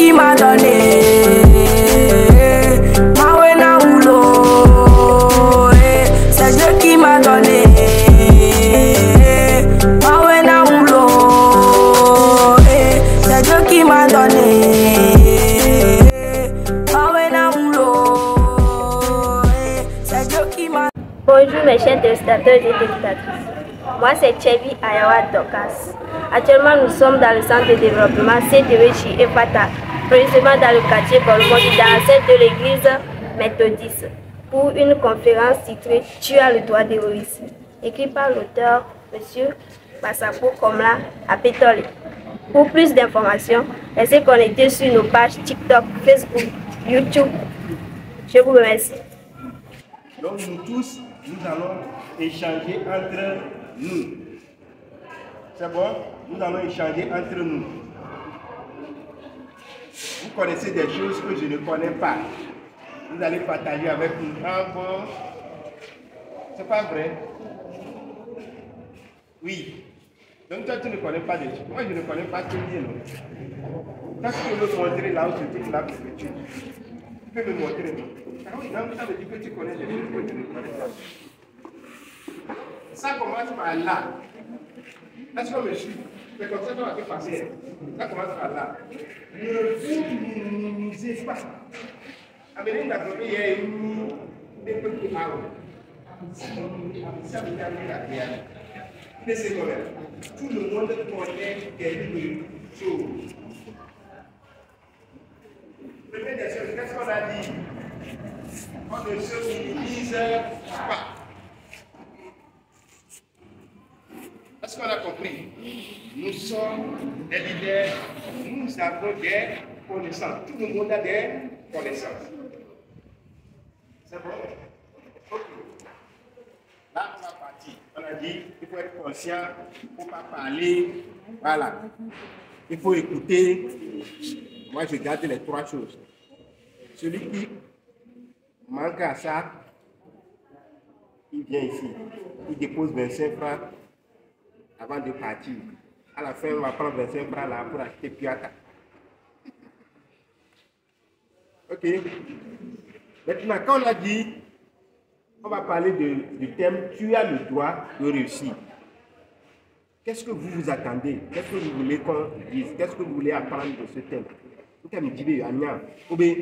qui m'a donné. Mawena Moulo, c'est Dieu qui m'a donné. Mawena Moulo, c'est Dieu qui m'a donné. Mawena Moulo, c'est Dieu qui m'a donné. Bonjour mes chers téléspectateurs et téléspectatrices. Moi c'est Chevi Ayawa Dokas. Actuellement nous sommes dans le centre de développement CDWC et Fata, précisément dans le quartier Bolmondi, dans la salle de l'église méthodiste, pour une conférence titrée Tu as le droit de réussir, écrit par l'auteur M. Massako Komla à Pétole. Pour plus d'informations, restez connectés sur nos pages TikTok, Facebook, YouTube. Je vous remercie. Donc nous tous, nous allons échanger entre nous. C'est bon? Nous allons échanger entre nous. Vous connaissez des choses que je ne connais pas. Vous allez partager avec nous. Ah bon? C'est pas vrai? Oui. Donc toi tu ne connais pas des choses. Moi je ne connais pas tout bien. Quand tu peux me montrer là où tu te là, tu peux me montrer. Donc ça veut dire que tu connais des choses que je ne connais pas. Ça commence par là. Est-ce qu'on me suit? C'est comme ça qu'on va faire passer. Ça commence par là. Ne vous minimisez pas. Amenez la première, il y a des petits arbres. Ça veut dire la réalité. Mais c'est quand même. Tout le monde connaît quelque chose. Première des choses, qu'est-ce qu'on a dit? On ne se minimise pas. Est-ce qu'on a compris? Nous sommes des leaders, nous avons des connaissances. Tout le monde a des connaissances. C'est bon? Ok. Là, on va partir. On a dit qu'il faut être conscient, il ne faut pas parler. Voilà. Il faut écouter. Moi, je garde les trois choses. Celui qui manque à ça, il vient ici. Il dépose 25 francs avant de partir. À la fin, on va prendre 25 francs là pour acheter Piata. Ok. Maintenant, quand on a dit, on va parler du thème Tu as le droit de réussir. Qu'est-ce que vous vous attendez? Qu'est-ce que vous voulez qu'on dise? Qu'est-ce que vous voulez apprendre de ce thème? Vous me dites, Anya, ou bien,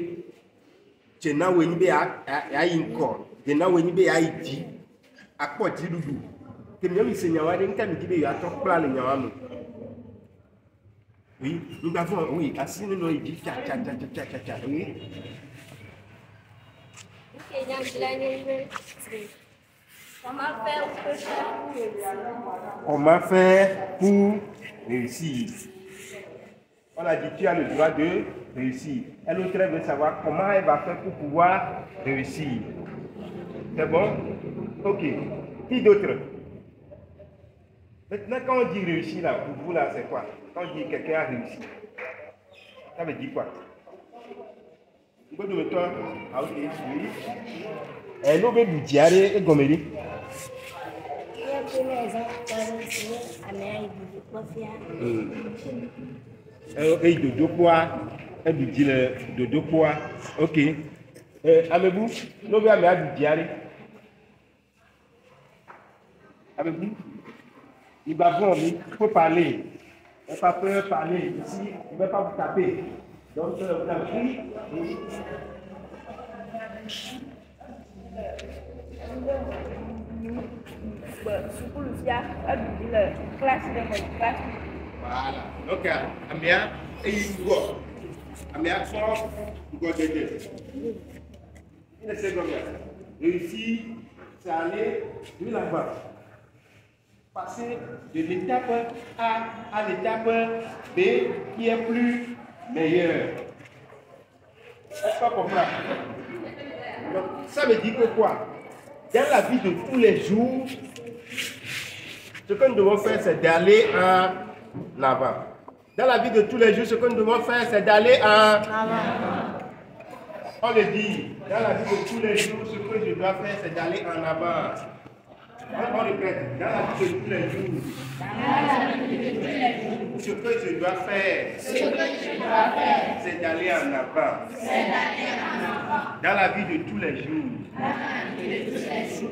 tu n'as pas de encore, tu n'as pas de à quoi tu dis? Oui, nous avons, oui, assis nous il dit tcha tcha tcha tcha tcha tcha, oui. Comment faire pour réussir? On a dit tu as le droit de réussir. Elle autre veut savoir comment elle va faire pour pouvoir réussir. C'est bon? Ok. Qui d'autre? Maintenant, quand on dit réussir là, pour vous là, c'est quoi? Quand on dit quelqu'un a réussi, ça veut dire quoi? Vous pouvez me dire, ah ok, oui. Et nous, nous diarre et goméry. Et de deux poids, et du dit de deux poids, ok. Amebou, nous allons à du diarre. Amebou. Il va voir, il faut parler. On ne pas peur parler. Ici, on ne va pas vous taper. Donc, vous avez pris. Voilà. Donc, Amia, et il go. Amia, fort, il go de il ne sait combien. Réussir, c'est aller de là-bas. Passer de l'étape A à l'étape B qui est plus meilleure. Est-ce qu'on comprend? Donc, ça veut dire que quoi? Dans la vie de tous les jours, ce que nous devons faire, c'est d'aller en avant. Dans la vie de tous les jours, ce que nous devons faire, c'est d'aller en avant. On le dit, dans la vie de tous les jours, ce que je dois faire, c'est d'aller en avant. On répète, dans la vie de tous les jours, ce que je dois faire, c'est d'aller en avant. Dans la vie de tous les jours.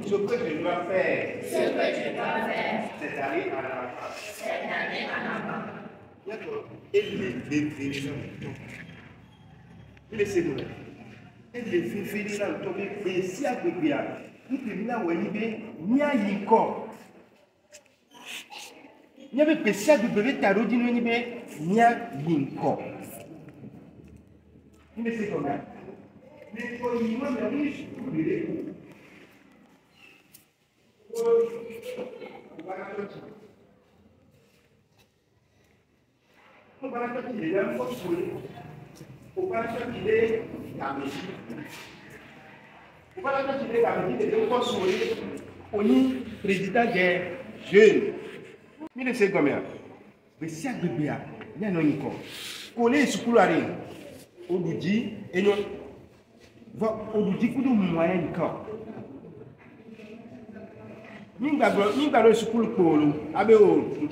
Ce que je dois faire, c'est d'aller en avant. Président des jeunes. Il sait combien? Mais si à bébé, il y a un encore. Collé sur le arène. On nous dit, et non. On nous dit que nous moyens encore. Nous avons sur le pôle. Avec nous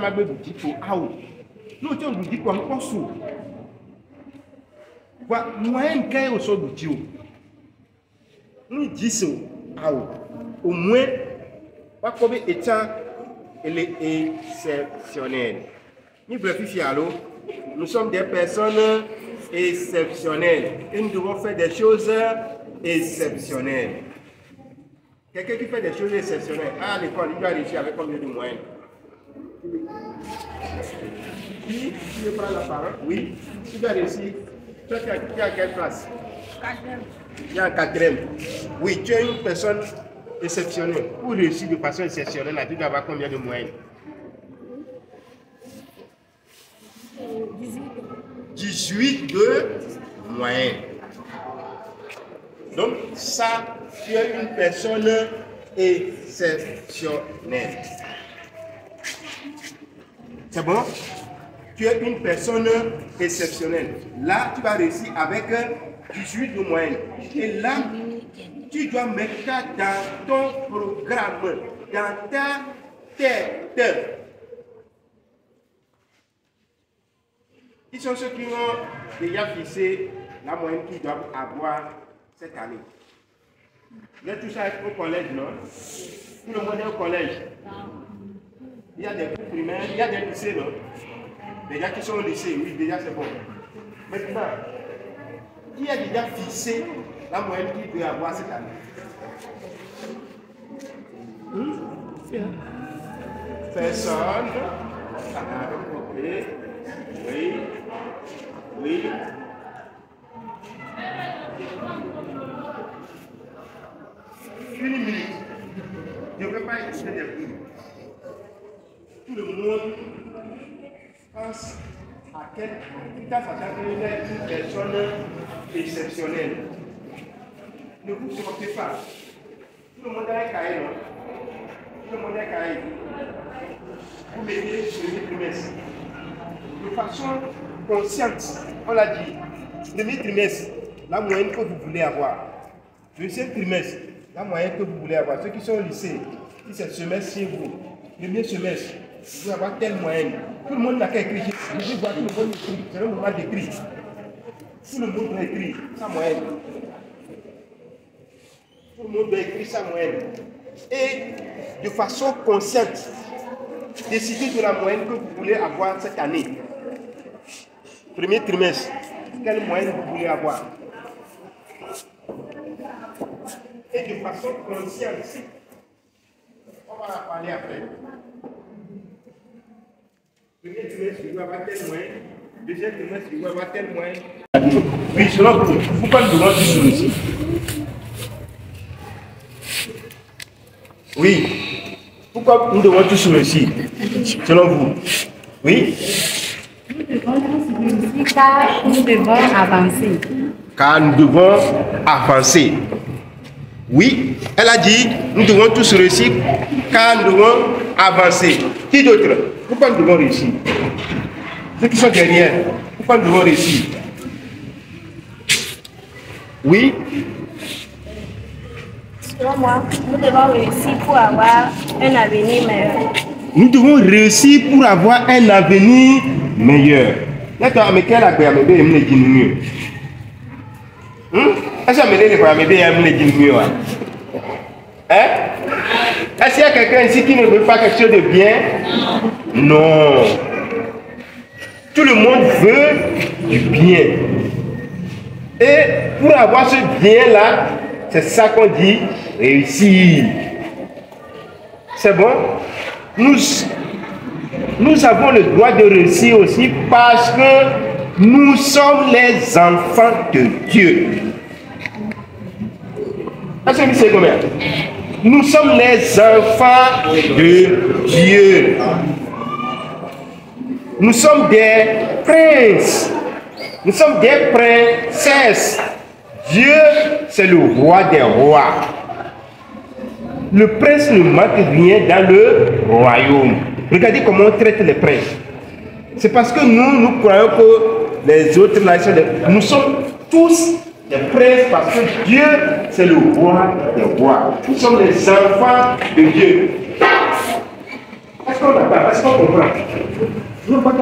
avons dit pour out. Nous avons dit pour un sou. Moyen qu'un au sol du Dieu. Nous disons au moins, pas comme étant exceptionnel. Nous sommes des personnes exceptionnelles et nous devons faire des choses exceptionnelles. Quelqu'un qui fait des choses exceptionnelles à l'école, il doit réussir avec combien de moyens? Qui veut prendre la parole? Oui, il doit réussir. Toi, tu es à quelle place? Il y a un quatrième. Oui, tu es une personne exceptionnelle. Pour réussir de façon exceptionnelle, tu dois avoir combien de moyens? 18 de moyens. Donc, ça, tu es une personne exceptionnelle. C'est bon? Tu es une personne exceptionnelle. Là, tu vas réussir avec 18 de moyenne. Et là, tu dois mettre ça dans ton programme, dans ta tête. Ils sont ceux qui ont déjà fixé la moyenne qu'ils doivent avoir cette année. Vous êtes tous au collège, non? Tout le monde est au collège. Il y a des cours primaires, il y a des lycées, non? Déjà qui sont au lycée, oui, déjà c'est bon. Maintenant, qui a déjà fixé la moyenne qu'il doit avoir cette année? Personne. Ok. Oui. Oui. Une minute. Je ne veux pas écouter des bruits. Tout le monde pense à quel état il est une personne exceptionnelle. Ne vous sortez pas. Tout le monde a un cahier, non? Tout le monde a un cahier. Vous mettez le trimestre. De façon consciente, on l'a dit, le premier trimestre, la moyenne que vous voulez avoir. Le deuxième trimestre, la moyenne que vous voulez avoir. Ceux qui sont au lycée, si c'est le semestre chez vous, le premier semestre, vous pouvez avoir telle moyenne. Tout le monde n'a qu'à écrire. Je vais voir tout le monde écrit. C'est le moment d'écrire. Tout le monde doit écrire sa moyenne. Tout le monde doit écrire sa moyenne. Et de façon consciente, décider de la moyenne que vous voulez avoir cette année. Premier trimestre, quelle moyenne vous voulez avoir? Et de façon consciente, on va en parler après. Premier trimestre, je dois avoir tel moyen. Deuxième trimestre, je dois avoir tel moyen. Oui, selon vous, pourquoi nous devons dire ici? Oui. Pourquoi nous devons tous sur le site, selon vous? Oui? Nous devons tous sur le site car nous devons avancer. Car nous devons avancer. Oui, elle a dit, nous devons tous réussir car nous devons avancer. Qui d'autre? Pourquoi nous devons réussir? Ceux qui sont derrière, pourquoi nous devons réussir? Oui? Selon moi, nous devons réussir pour avoir un avenir meilleur. Nous devons réussir pour avoir un avenir meilleur. D'accord, mais quel accueil à me dire, me dit mieux. Est-ce que me dit quoi, me dire, me dit mieux. Hein? Est-ce qu'il y a quelqu'un ici qui ne veut pas quelque chose de bien? Non. Tout le monde veut du bien. Et pour avoir ce bien-là, c'est ça qu'on dit réussir. C'est bon? Nous avons le droit de réussir aussi parce que nous sommes les enfants de Dieu. Est-ce que vous savez combien? Nous sommes les enfants de Dieu. Nous sommes des princes. Nous sommes des princesses. Dieu, c'est le roi des rois. Le prince ne manque rien dans le royaume. Regardez comment on traite les princes. C'est parce que nous croyons que les autres là, nous sommes tous des princes parce que Dieu, c'est le roi des rois. Nous sommes les enfants de Dieu. Est-ce qu'on a pas? Est-ce qu'on comprend? Nous pas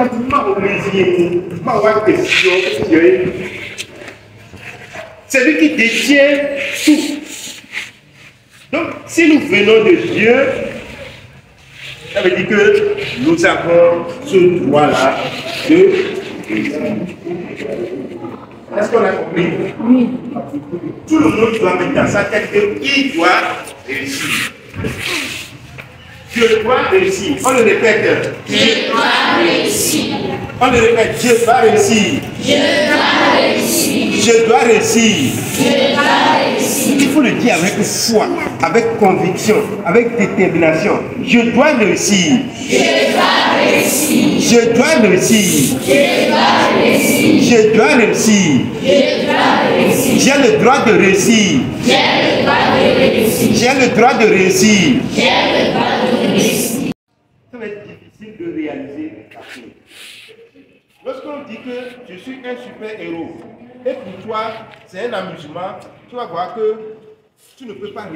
c'est lui qui détient tout. Donc, si nous venons de Dieu, ça veut dire que nous avons ce droit-là de réussir. Est-ce qu'on a compris? Oui. Tout le monde doit mettre dans sa tête qu'il doit réussir. Je dois réussir. On le répète. Je dois réussir. On le répète. Je dois réussir. Je dois réussir. Je dois réussir. Je dois réussir. Il faut le dire avec foi, avec conviction, avec détermination. Je dois réussir. Je dois réussir. Je dois réussir. Je dois réussir. Je dois réussir. Je dois réussir. J'ai le droit de réussir. J'ai le droit de réussir. J'ai le droit de réussir. J'ai le droit de réussir. Ça va être difficile de réaliser la chose. Lorsqu'on dit que je suis un super-héros, et pour toi, c'est un amusement, tu vas voir que tu ne peux pas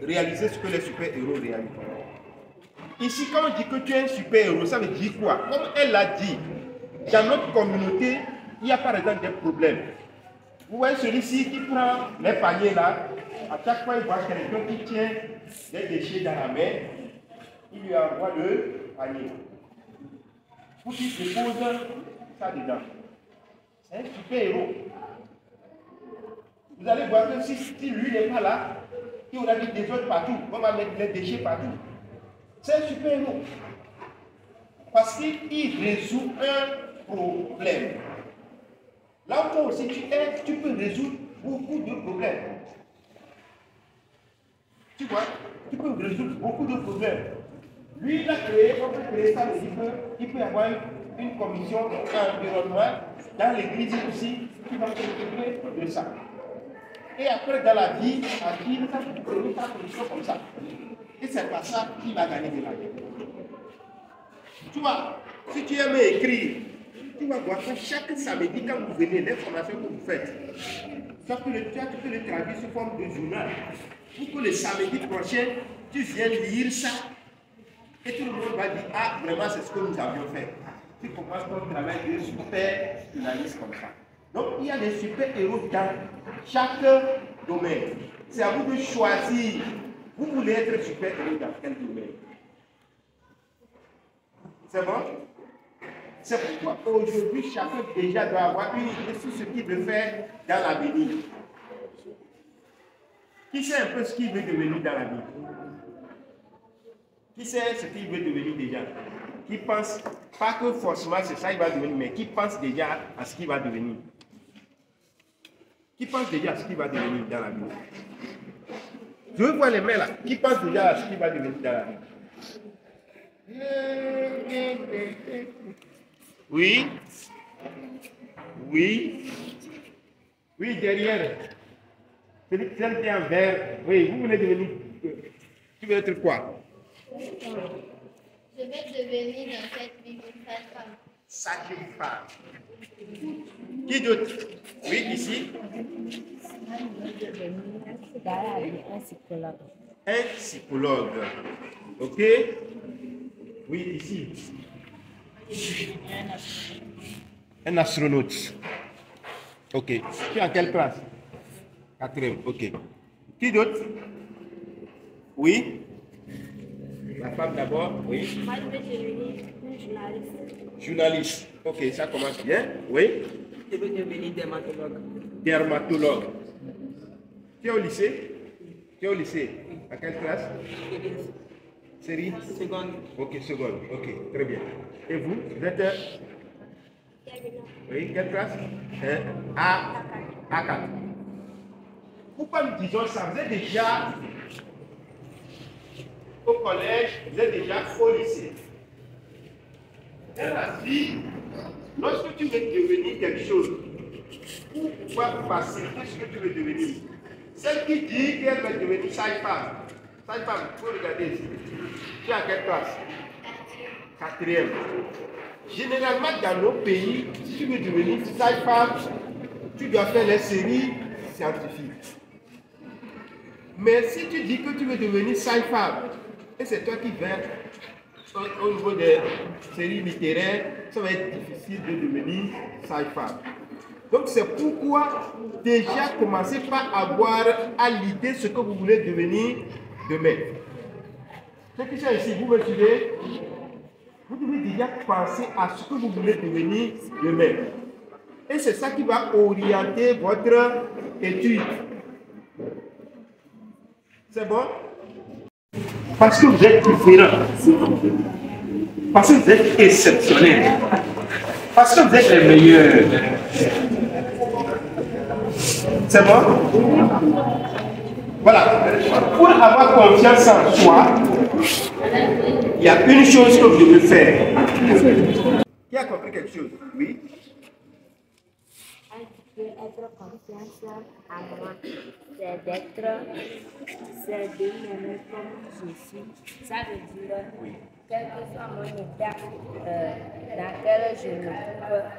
réaliser ce que les super-héros réalisent. Ici, quand on dit que tu es un super-héros, ça veut dire quoi? Comme elle l'a dit, dans notre communauté, il y a par exemple des problèmes. Vous voyez celui-ci qui prend les paniers là, à chaque fois il voit quelqu'un qui tient des déchets dans la main, il lui envoie le panier. Pour qu'il dépose ça dedans. C'est un super-héros. Vous allez voir que si lui n'est pas là, il aura mis des autres partout, on va mettre les déchets partout. C'est un super-héros. Parce qu'il résout un problème. Là où toi aussi tu peux résoudre beaucoup de problèmes. Tu vois, tu peux résoudre beaucoup de problèmes. Lui, il a créé, on peut créer ça, il peut y avoir une commission environnement dans l'église aussi qui va s'occuper de ça. Et après, dans la vie, à qui ça peut créer sa commission comme ça. Et c'est pas ça qui va gagner de la vie. Tu vois, si tu aimes écrire, tu vas voir que chaque samedi, quand vous venez, les formations que vous faites, tu peux le traduire sous forme de journal. Pour que le samedi prochain, tu viennes lire ça. Et tout le monde va dire, ah, vraiment, c'est ce que nous avions fait. Tu commences ton travail de super journaliste comme ça. Donc, il y a des super-héros dans chaque domaine. C'est à vous de choisir. Vous voulez être super-héros dans quel domaine? C'est bon? C'est pourquoi aujourd'hui, chacun déjà doit avoir une idée sur ce qu'il veut faire dans l'avenir. Qui sait un peu ce qu'il veut devenir dans la vie? Qui sait ce qu'il veut devenir déjà? Qui pense, pas que forcément c'est ça qu'il va devenir, mais qui pense déjà à ce qu'il va devenir? Qui pense déjà à ce qu'il va devenir dans la vie? Je veux voir les mains là. Qui pense déjà à ce qu'il va devenir dans la vie? Oui. Oui. Oui, derrière. Philippe, tiens un verre. Oui, vous voulez devenir. Tu veux être quoi? Je vais devenir dans cette vie une sage-femme. Sage-femme. Qui d'autre? Oui, ici. Un psychologue. Un psychologue. Ok? Oui, ici. Un astronaute. Ok. Tu es en quelle classe? 4e. Ok. Qui d'autre? Oui. La femme d'abord. Oui. Moi, je veux devenir une journaliste. Journaliste. Ok, ça commence bien. Oui. Je veux devenir dermatologue. Dermatologue. Tu es au lycée? Tu es au lycée? À quelle classe? Série? Seconde. Ok, seconde. Ok, très bien. Et vous? Vous êtes... Oui, quelle classe? A4. Pourquoi nous disons ça? Vous êtes déjà au collège, vous êtes déjà au lycée. Et la vie, lorsque tu veux devenir quelque chose, pourquoi passer? Qu'est-ce que tu veux devenir? Celle qui dit qu'elle va devenir sage-femme. Sage-femme, il faut regarder ici. Tu es à quelle classe? 4e. Généralement, dans nos pays, si tu veux devenir sage-femme, tu dois faire les séries scientifiques. Mais si tu dis que tu veux devenir sage-femme, et c'est toi qui viens au niveau des séries littéraires, ça va être difficile de devenir sage-femme. Donc c'est pourquoi déjà commencez par avoir à l'idée ce que vous voulez devenir demain. Ceux qui sont ici, vous me suivez? Vous devez déjà penser à ce que vous voulez devenir demain. Et c'est ça qui va orienter votre étude. C'est bon? Parce que vous êtes différent. Parce que vous êtes exceptionnel. Parce que vous êtes les meilleurs. C'est bon? Voilà. Pour avoir confiance en soi, il y a une chose que vous devez faire. Qui a compris quelque chose? Oui. Être confiance en moi, c'est de m'aimer comme je suis. Ça veut dire, quel que soit mon état dans lequel je me trouve,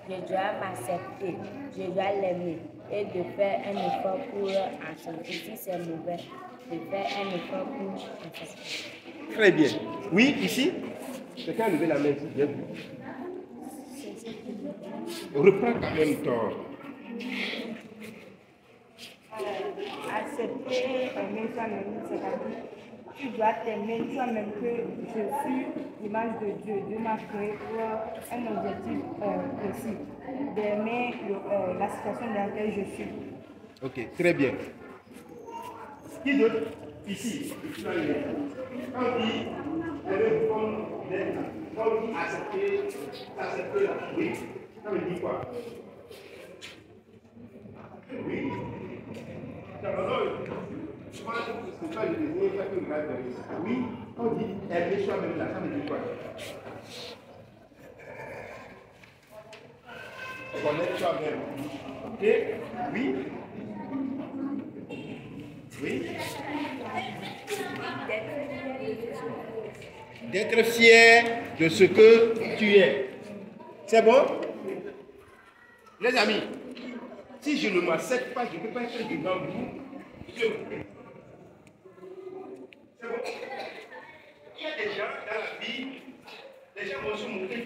je dois m'accepter, je dois l'aimer et de faire un effort pour en sortir. Si c'est mauvais, de faire un effort pour en sortir. Très bien. Oui, ici. Quelqu'un a levé la main ici. Bien. Reprends quand même ton... Accepter, aimer toi-même, c'est-à-dire tu dois t'aimer toi-même que je suis l'image de Dieu. Dieu m'a créé pour un objectif précis, d'aimer la situation dans laquelle je suis. Ok, très bien. Qui d'autre? Ici. Quand on dit accepter, oui, ça veut dire quoi? Oui. Oui, on dit aimer soi-même là, ça veut dire quoi? Connaître soi-même. Ok? Oui. Oui. D'être fier de ce que tu es. C'est bon? Les amis, si je ne m'accepte pas, je ne peux pas être devant vous. C'est bon? Il y a des gens dans la vie, les gens vont se moquer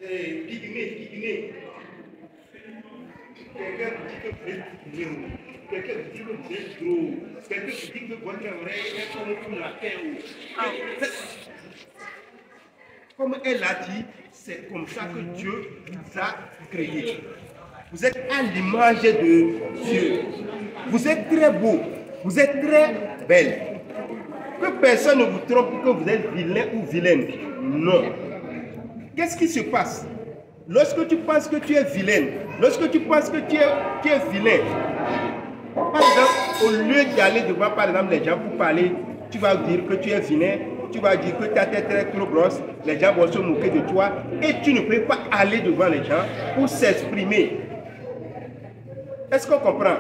de pygmées. Quelqu'un vous dit que vous êtes gros. Quelqu'un vous dit que vous êtes gros. Quelqu'un vous dit que votre oreille est comme la terre. Comme elle a dit, c'est comme ça que Dieu vous a créé. Vous êtes à l'image de Dieu. Vous êtes très beau. Vous êtes très belle. Que personne ne vous trompe que vous êtes vilain ou vilaine. Non. Qu'est-ce qui se passe? Lorsque tu penses que tu es vilaine, lorsque tu penses que tu es vilain, par exemple, au lieu d'aller devant par exemple les gens pour parler, tu vas dire que tu es vilain, tu vas dire que ta tête est trop grosse, les gens vont se moquer de toi et tu ne peux pas aller devant les gens pour s'exprimer. Est-ce qu'on comprend?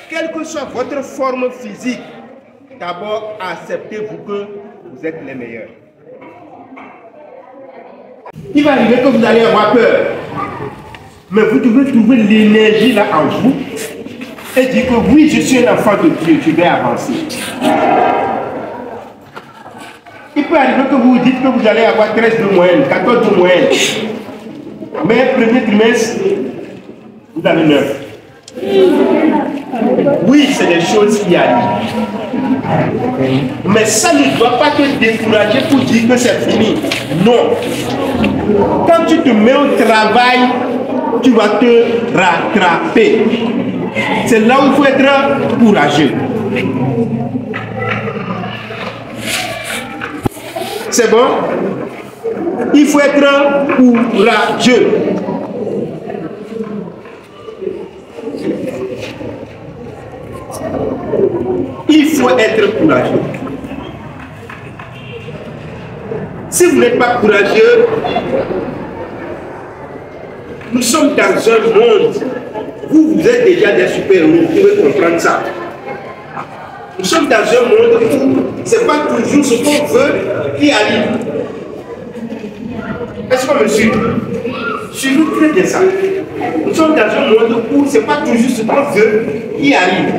Quelle que soit votre forme physique, d'abord acceptez-vous que vous êtes les meilleurs. Il va arriver que vous allez avoir peur. Mais vous devez trouver l'énergie là en vous et dire que oui, je suis un enfant de Dieu, je vais avancer. Il peut arriver que vous vous dites que vous allez avoir 13 de moyenne, 14 de moyenne. Mais premier trimestre, vous avez 9. Oui, c'est des choses qui arrivent. Mais ça ne doit pas te décourager pour dire que c'est fini. Non. Quand tu te mets au travail, tu vas te rattraper. C'est là où il faut être courageux. C'est bon? Il faut être courageux. Il faut être courageux. Si vous n'êtes pas courageux, nous sommes dans un monde. Vous êtes déjà des super-héros, vous pouvez comprendre ça. Nous sommes dans un monde où ce n'est pas toujours ce qu'on veut qui arrive. Est-ce qu'on me suit? Suivez très bien ça. Nous sommes dans un monde où ce n'est pas toujours ce qu'on veut qui arrive.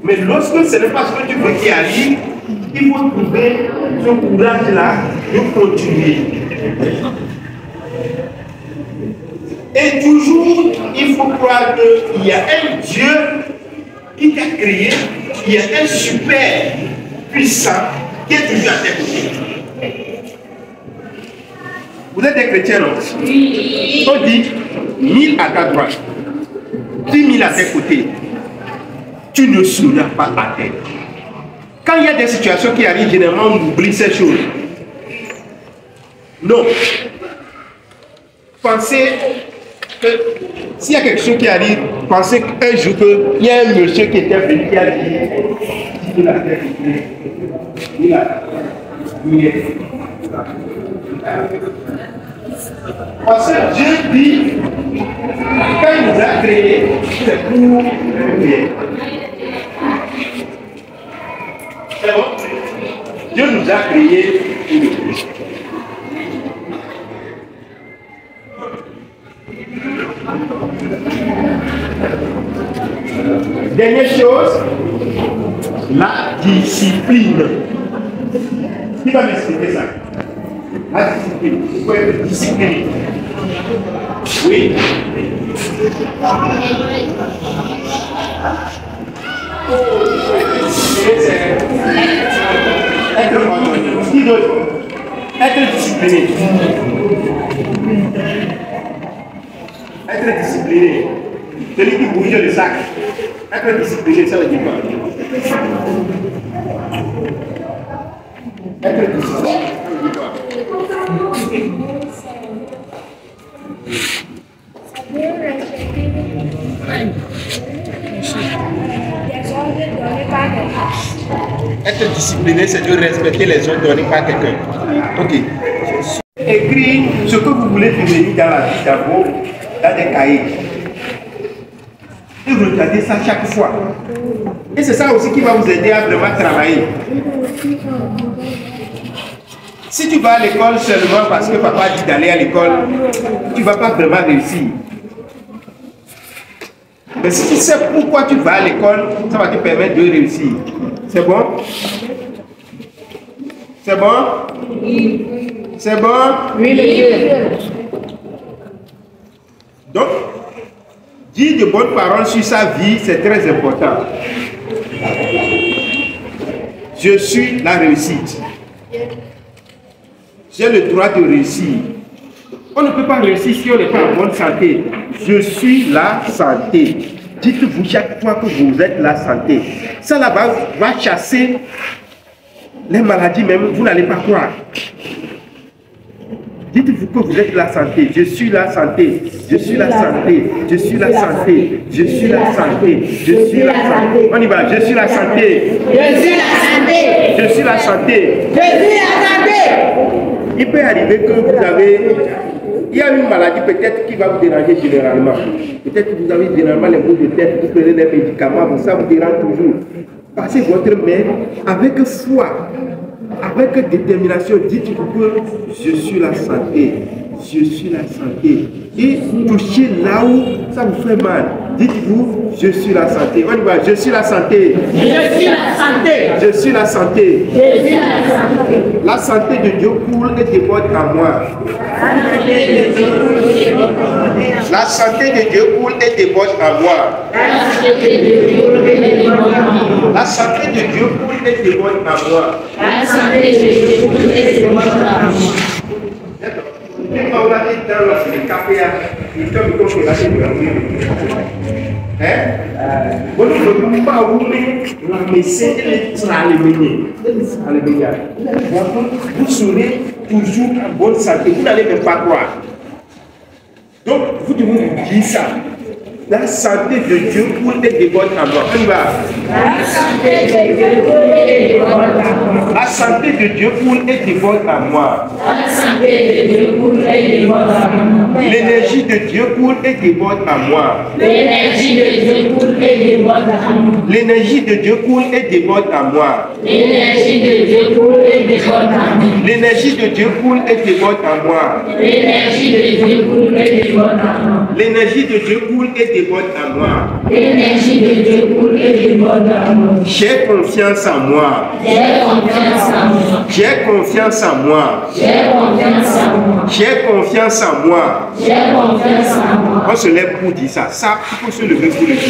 Mais lorsque ce n'est pas ce que tu veux qui arrive, il faut trouver ce courage-là de continuer. Et toujours, il faut croire qu'il y a un Dieu qui t'a créé, il y a un super puissant qui est toujours à tes côtés. Vous êtes des chrétiens, non? Oui. On dit 1000 à ta droite, 10 000 à tes côtés. Tu ne seras pas à terre. Quand il y a des situations qui arrivent, généralement on oublie ces choses. Non. Pensez que s'il y a quelque chose qui arrive, pensez qu'un jour il y a un monsieur qui était venu qui a dit il a parce que Dieu dit, quand il nous a créés, c'est pour le bien. C'est bon? Dieu nous a créés pour le bien. Dernière chose, la discipline. Qui va m'expliquer ça? La discipline. Il faut être discipliné. Oui. Être ordonné. Qui d'autre? Être discipliné. Être discipliné. Celui qui bouge le sac. Être discipliné, ça veut dire quoi? Être discipliné, ça veut dire quoi? Être discipliné, c'est de respecter les ordres donnés par quelqu'un. Ok. Écrire ce que vous voulez devenir dans la vie d'abord, dans des cahiers. Et vous regardez ça chaque fois. Et c'est ça aussi qui va vous aider à vraiment travailler. Si tu vas à l'école seulement parce que papa dit d'aller à l'école, tu ne vas pas vraiment réussir. Mais si tu sais pourquoi tu vas à l'école, ça va te permettre de réussir. C'est bon? C'est bon? Oui. C'est bon? Oui, monsieur. Donc, dire de bonnes paroles sur sa vie, c'est très important. Je suis la réussite. J'ai le droit de réussir. On ne peut pas réussir si on n'est pas en bonne santé. Je suis la santé. Dites-vous chaque fois que vous êtes la santé. Ça là-bas va chasser les maladies même, vous n'allez pas croire. Dites-vous que vous êtes la santé. Je suis la santé. Je suis la santé. Je suis la santé. Je suis la santé. Je suis la santé. On y va. Je suis la santé. Je suis la santé. Je suis la santé. Je suis la santé. Il peut arriver que vous avez... Il y a une maladie peut-être qui va vous déranger généralement. Peut-être que vous avez généralement les maux de tête, vous prenez des médicaments, mais ça vous dérange toujours. Passez votre main avec foi, avec détermination. Dites-vous que je suis la santé. Je suis la santé. Et touchez là où ça vous fait mal. Dites-vous, je suis la santé. On y va, je suis la santé. Je suis la santé. Je suis la santé. Je suis la santé. La santé de Dieu coule et déborde en moi. La santé de Dieu coule et déborde en moi. La santé de Dieu coule et déborde en moi. La santé de Dieu coule et déborde en moi. Quand on a dit dans le café, il tombe comme la vous ne pouvez pas rouler la médecine et vous serez toujours en bonne santé. Vous n'allez même pas croire. Donc, vous devez vous dire ça. La santé de Dieu coule et déborde en moi. On y va. La santé de Dieu coule et déborde en moi. La santé de Dieu coule et déborde en moi. La santé de Dieu coule et déborde en moi. L'énergie de Dieu coule et déborde en moi. L'énergie de Dieu coule et déborde en moi. L'énergie de Dieu coule et déborde en moi. L'énergie de Dieu coule et déborde en moi. L'énergie de Dieu coule et déborde en moi. L'énergie de Dieu coule et déborde en moi. L'énergie de Dieu coule et déborde en moi. L'énergie de Dieu coule et déborde en moi. J'ai confiance en moi. J'ai confiance en moi. J'ai confiance en moi. J'ai confiance en moi. J'ai confiance en moi. J'ai confiance en moi. On se lève pour dire ça. Ça, il faut se lever pour le dire.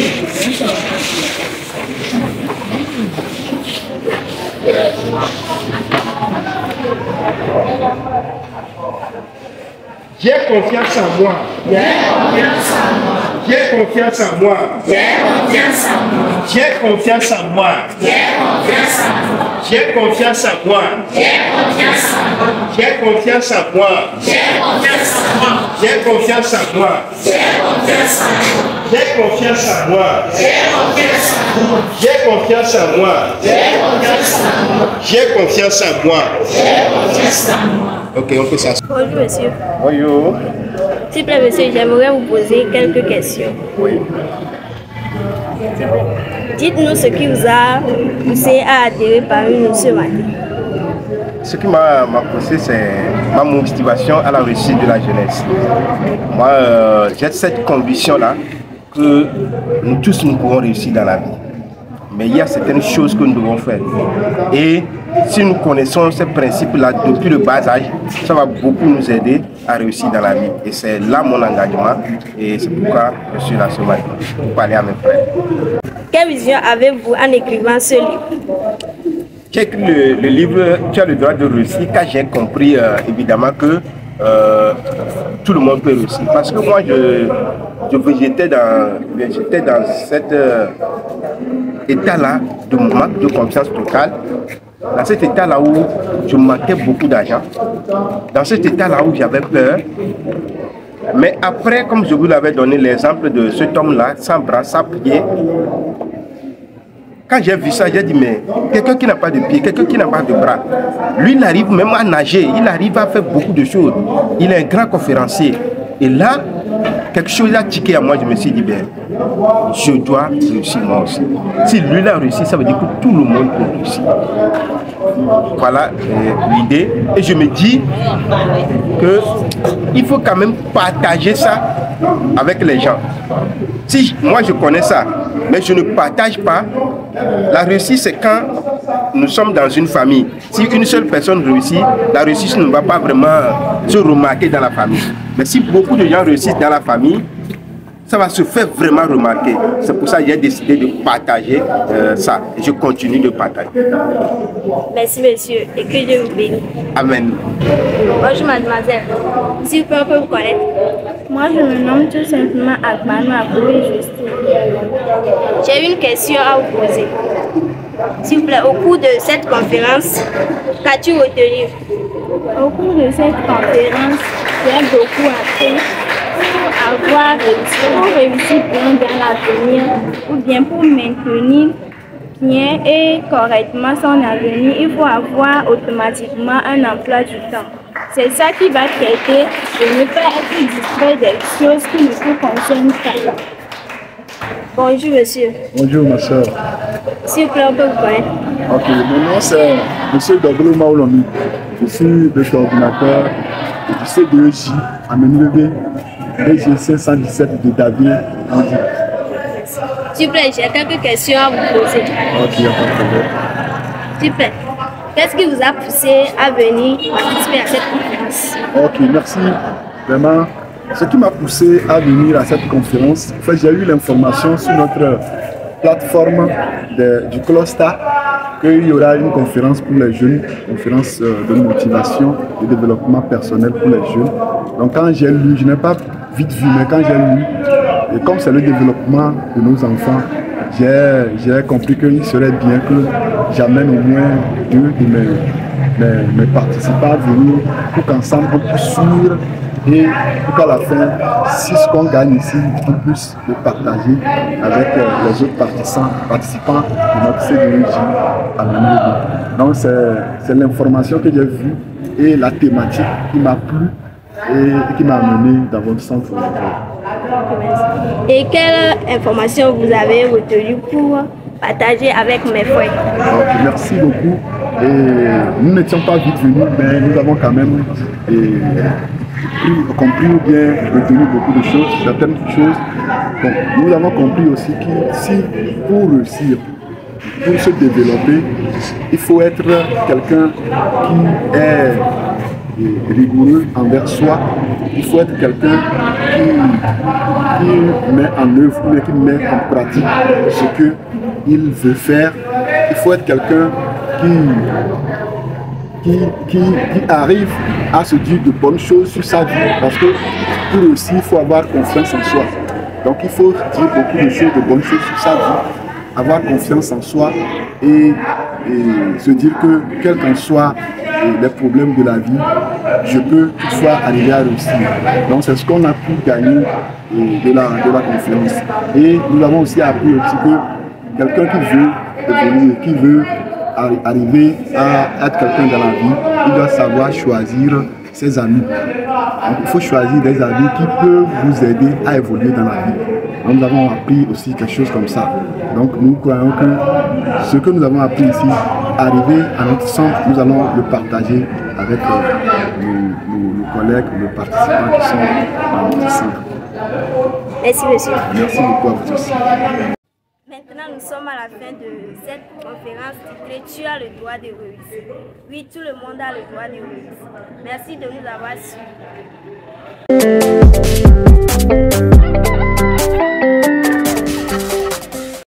J'ai confiance en moi. J'ai confiance en moi. J'ai confiance en moi. J'ai confiance en moi. J'ai confiance en moi. J'ai confiance en moi. J'ai confiance en moi. J'ai confiance en moi. J'ai confiance en moi. J'ai confiance en moi. J'ai confiance en moi. J'ai confiance en moi. J'ai confiance en moi. J'ai confiance en moi. J'ai confiance en moi. J'ai confiance en moi. Ok, on fait ça. Bonjour monsieur. Bonjour. S'il vous plaît monsieur, j'aimerais vous poser quelques questions. Oui. Dites-nous ce qui vous a poussé à adhérer parmi nous ce matin. Ce qui m'a poussé, c'est ma motivation à la réussite de la jeunesse. Moi, j'ai cette conviction-là que nous tous, nous pourrons réussir dans la vie. Mais il y a certaines choses que nous devons faire. Et si nous connaissons ces principes-là depuis le bas âge, ça va beaucoup nous aider à réussir dans la vie. Et c'est là mon engagement. Et c'est pourquoi je suis là ce matin, pour parler à mes frères. Quelle vision avez-vous en écrivant ce livre? J'ai écrit le livre « Tu as le droit de réussir » car j'ai compris évidemment que tout le monde peut réussir. Parce que moi, j'étais dans cet état-là de manque de confiance totale. Dans cet état-là où je manquais beaucoup d'argent. Dans cet état-là où j'avais peur. Mais après, comme je vous l'avais donné l'exemple de cet homme-là, sans bras, sans pied, quand j'ai vu ça, j'ai dit, mais quelqu'un qui n'a pas de pied, quelqu'un qui n'a pas de bras, lui, il arrive même à nager, il arrive à faire beaucoup de choses. Il est un grand conférencier. Et là, quelque chose a tiqué à moi, je me suis dit, bien, je dois réussir moi aussi. Si lui a réussi, ça veut dire que tout le monde peut réussir. Voilà l'idée. Et je me dis qu'il faut quand même partager ça avec les gens. Si moi je connais ça, mais je ne partage pas, la réussite c'est quand nous sommes dans une famille. Si une seule personne réussit, la réussite ne va pas vraiment se remarquer dans la famille. Mais si beaucoup de gens réussissent dans la famille, ça va se faire vraiment remarquer. C'est pour ça que j'ai décidé de partager ça. Et je continue de partager. Merci monsieur et que Dieu vous bénisse. Amen. Bonjour mademoiselle. S'il vous plaît, on peut vous connaître? Moi, je me nomme tout simplement Agbanou Akoué Justine. J'ai une question à vous poser. S'il vous plaît, au cours de cette conférence, qu'as-tu retenu? Au cours de cette conférence, j'ai beaucoup appris pour réussir bien dans l'avenir ou bien pour maintenir bien et correctement son avenir, il faut avoir automatiquement un emploi du temps. C'est ça qui va t'aider de ne pas être distrait des choses qui ne te concernent pas. Bonjour monsieur. Bonjour ma soeur. S'il vous plaît, on peut vous connaître? Ok, mon nom c'est M. Dogolo Maoulomi. Je suis le coordinateur du CDEJ à Menileve, région 517 de David. Super, j'ai quelques questions à vous poser. Ok, il n'y a pas de problème. Super. Qu'est-ce qui vous a poussé à venir participer à cette conférence? Ok, merci. Vraiment, ce qui m'a poussé à venir à cette conférence, en fait, j'ai eu l'information sur notre plateforme du Closta qu'il y aura une conférence pour les jeunes, conférence de motivation et développement personnel pour les jeunes. Donc quand j'ai lu, je n'ai pas vite vu, mais quand j'ai lu, et comme c'est le développement de nos enfants, j'ai compris qu'il serait bien que j'amène au moins 2 de mes participants à venir pour qu'ensemble on puisse suivre et pour qu'à la fin, si ce qu'on gagne ici, on puisse le partager avec les autres participants de notre CDJ à Namibie. Donc c'est l'information que j'ai vue et la thématique qui m'a plu et qui m'a amené dans votre centre. Et quelle information vous avez retenue pour partager avec mes frères? Okay, merci beaucoup. Et nous n'étions pas vite venus, mais nous avons quand même compris ou bien retenu beaucoup de choses, certaines choses. Donc, nous avons compris aussi que si pour réussir, pour se développer, il faut être quelqu'un qui est rigoureux envers soi. Il faut être quelqu'un qui met en œuvre ou qui met en pratique ce qu'il veut faire. Il faut être quelqu'un qui arrive à se dire de bonnes choses sur sa vie, parce que pour réussir, il faut avoir confiance en soi. Donc il faut dire beaucoup de choses, de bonnes choses sur sa vie, avoir confiance en soi et se dire que quels qu'en soient les problèmes de la vie, je peux toutefois arriver à réussir. Donc c'est ce qu'on a pu gagner de la conférence. Et nous avons aussi appris aussi que quelqu'un qui veut devenir, qui veut arriver à être quelqu'un dans la vie, il doit savoir choisir ses amis. Donc, il faut choisir des amis qui peuvent vous aider à évoluer dans la vie. Donc, nous avons appris aussi quelque chose comme ça. Donc nous croyons que ce que nous avons appris ici, arrivé à notre centre, nous allons le partager avec nos collègues, nos participants qui sont dans notre centre. Merci monsieur. Merci beaucoup à vous aussi. Maintenant, nous sommes à la fin de cette conférence titrée « Tu as le droit de réussir ». Oui, tout le monde a le droit de réussir. Merci de nous avoir suivis.